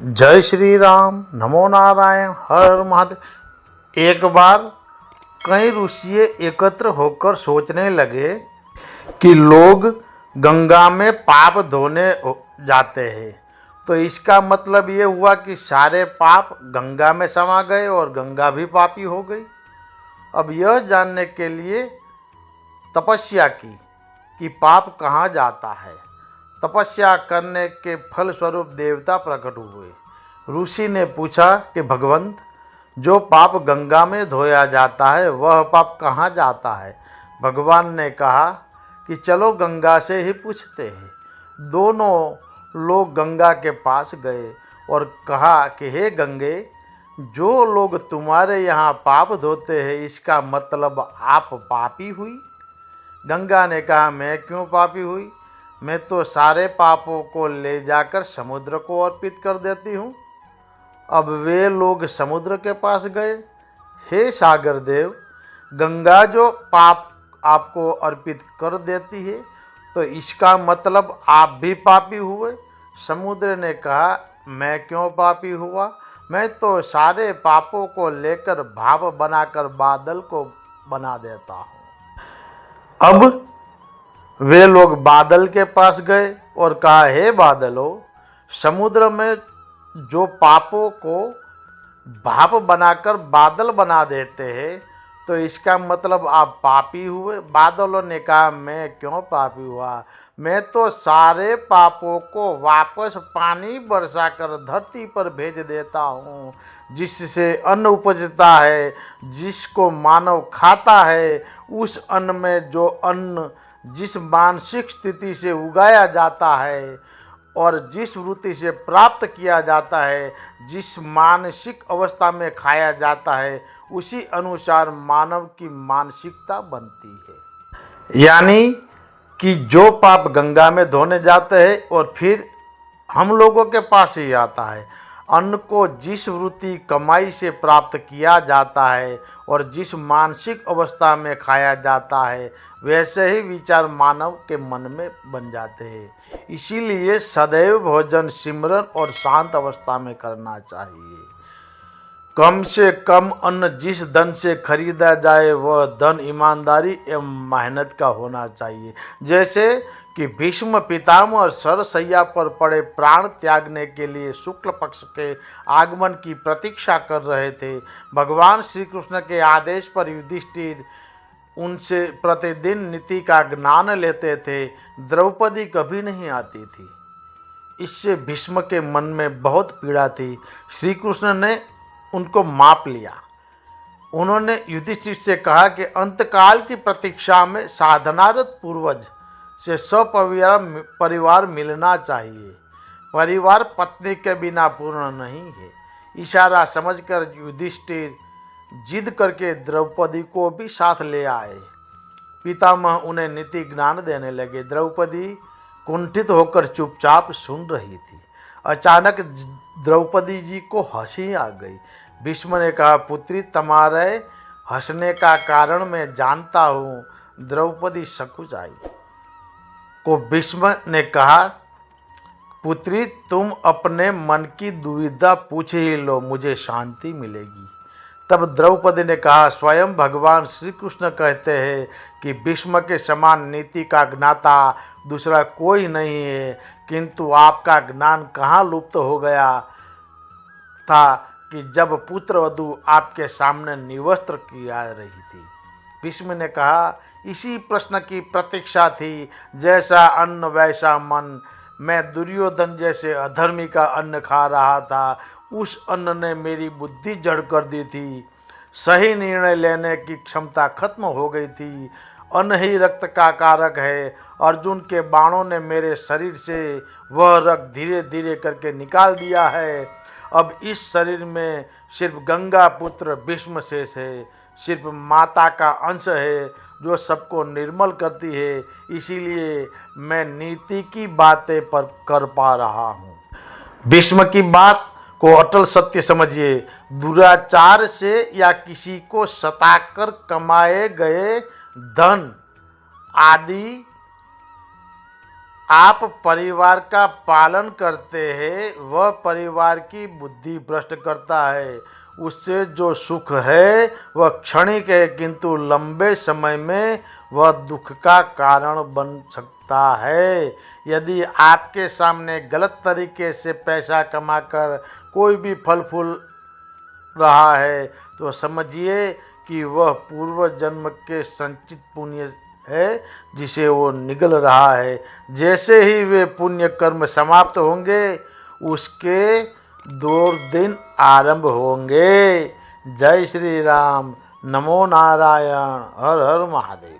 जय श्री राम, नमो नारायण, हर महादेव। एक बार कई ऋषि एकत्र होकर सोचने लगे कि लोग गंगा में पाप धोने जाते हैं, तो इसका मतलब ये हुआ कि सारे पाप गंगा में समा गए और गंगा भी पापी हो गई। अब यह जानने के लिए तपस्या की कि पाप कहाँ जाता है। तपस्या करने के फलस्वरूप देवता प्रकट हुए। ऋषि ने पूछा कि भगवंत, जो पाप गंगा में धोया जाता है वह पाप कहाँ जाता है। भगवान ने कहा कि चलो गंगा से ही पूछते हैं। दोनों लोग गंगा के पास गए और कहा कि हे गंगे, जो लोग तुम्हारे यहाँ पाप धोते हैं इसका मतलब आप पापी हुई। गंगा ने कहा, मैं क्यों पापी हुई, मैं तो सारे पापों को ले जाकर समुद्र को अर्पित कर देती हूँ। अब वे लोग समुद्र के पास गए। हे सागर देव, गंगा जो पाप आपको अर्पित कर देती है तो इसका मतलब आप भी पापी हुए। समुद्र ने कहा, मैं क्यों पापी हुआ, मैं तो सारे पापों को लेकर भाव बनाकर बादल को बना देता हूँ। अब वे लोग बादल के पास गए और कहा, हे बादलों, समुद्र में जो पापों को भाप बनाकर बादल बना देते हैं तो इसका मतलब आप पापी हुए। बादलों ने कहा, मैं क्यों पापी हुआ, मैं तो सारे पापों को वापस पानी बरसाकर धरती पर भेज देता हूँ, जिससे अन्न उपजता है, जिसको मानव खाता है। उस अन्न में जो अन्न जिस मानसिक स्थिति से उगाया जाता है और जिस वृत्ति से प्राप्त किया जाता है, जिस मानसिक अवस्था में खाया जाता है, उसी अनुसार मानव की मानसिकता बनती है। यानी कि जो पाप गंगा में धोने जाते हैं और फिर हम लोगों के पास ही आता है। अन्न को जिस वृत्ति कमाई से प्राप्त किया जाता है और जिस मानसिक अवस्था में खाया जाता है, वैसे ही विचार मानव के मन में बन जाते हैं। इसीलिए सदैव भोजन, सिमरन और शांत अवस्था में करना चाहिए। कम से कम अन्न जिस धन से खरीदा जाए वह धन ईमानदारी एवं मेहनत का होना चाहिए। जैसे कि भीष्म पितामह सरसैया पर पड़े प्राण त्यागने के लिए शुक्ल पक्ष के आगमन की प्रतीक्षा कर रहे थे। भगवान श्री कृष्ण के आदेश पर युधिष्ठिर उनसे प्रतिदिन नीति का ज्ञान लेते थे। द्रौपदी कभी नहीं आती थी। इससे भीष्म के मन में बहुत पीड़ा थी। श्री कृष्ण ने उनको माप लिया। उन्होंने युधिष्ठिर से कहा कि अंतकाल की प्रतीक्षा में साधनारत पूर्वज से परिवार मिलना चाहिए। परिवार पत्नी के बिना पूर्ण नहीं है। इशारा समझकर युधिष्ठिर जिद करके द्रौपदी को भी साथ ले आए। पितामह उन्हें नीति ज्ञान देने लगे। द्रौपदी कुंठित होकर चुपचाप सुन रही थी। अचानक द्रौपदी जी को हंसी आ गई। भीष्म ने कहा, पुत्री, तुम्हारे हंसने का कारण मैं जानता हूँ। द्रौपदी सकुचाई को भीष्म ने कहा, पुत्री, तुम अपने मन की दुविधा पूछ ही लो, मुझे शांति मिलेगी। तब द्रौपदी ने कहा, स्वयं भगवान श्री कृष्ण कहते हैं कि भीष्म के समान नीति का ज्ञाता दूसरा कोई नहीं है, किंतु आपका ज्ञान कहाँ लुप्त हो गया था कि जब पुत्र वधू आपके सामने निवस्त्र किया रही थी। भीष्म ने कहा, इसी प्रश्न की प्रतीक्षा थी। जैसा अन्न वैसा मन। मैं दुर्योधन जैसे अधर्मी का अन्न खा रहा था। उस अन्न ने मेरी बुद्धि जड़ कर दी थी। सही निर्णय लेने की क्षमता खत्म हो गई थी। अन्न ही रक्त का कारक है। अर्जुन के बाणों ने मेरे शरीर से वह रक्त धीरे धीरे करके निकाल दिया है। अब इस शरीर में सिर्फ गंगा पुत्र भीष्म शेष है। सिर्फ माता का अंश है जो सबको निर्मल करती है। इसीलिए मैं नीति की बातें पर कर पा रहा हूँ। भीष्म की बात को अटल सत्य समझिए। दुराचार से या किसी को सताकर कमाए गए धन आदि आप परिवार का पालन करते हैं, वह परिवार की बुद्धि भ्रष्ट करता है। उससे जो सुख है वह क्षणिक है, किंतु लंबे समय में वह दुख का कारण बन सकता है। यदि आपके सामने गलत तरीके से पैसा कमाकर कोई भी फल फूल रहा है तो समझिए कि वह पूर्व जन्म के संचित पुण्य है जिसे वो निगल रहा है। जैसे ही वे पुण्य कर्म समाप्त होंगे उसके 2 दिन आरंभ होंगे। जय श्री राम। नमो नारायण। हर हर महादेव।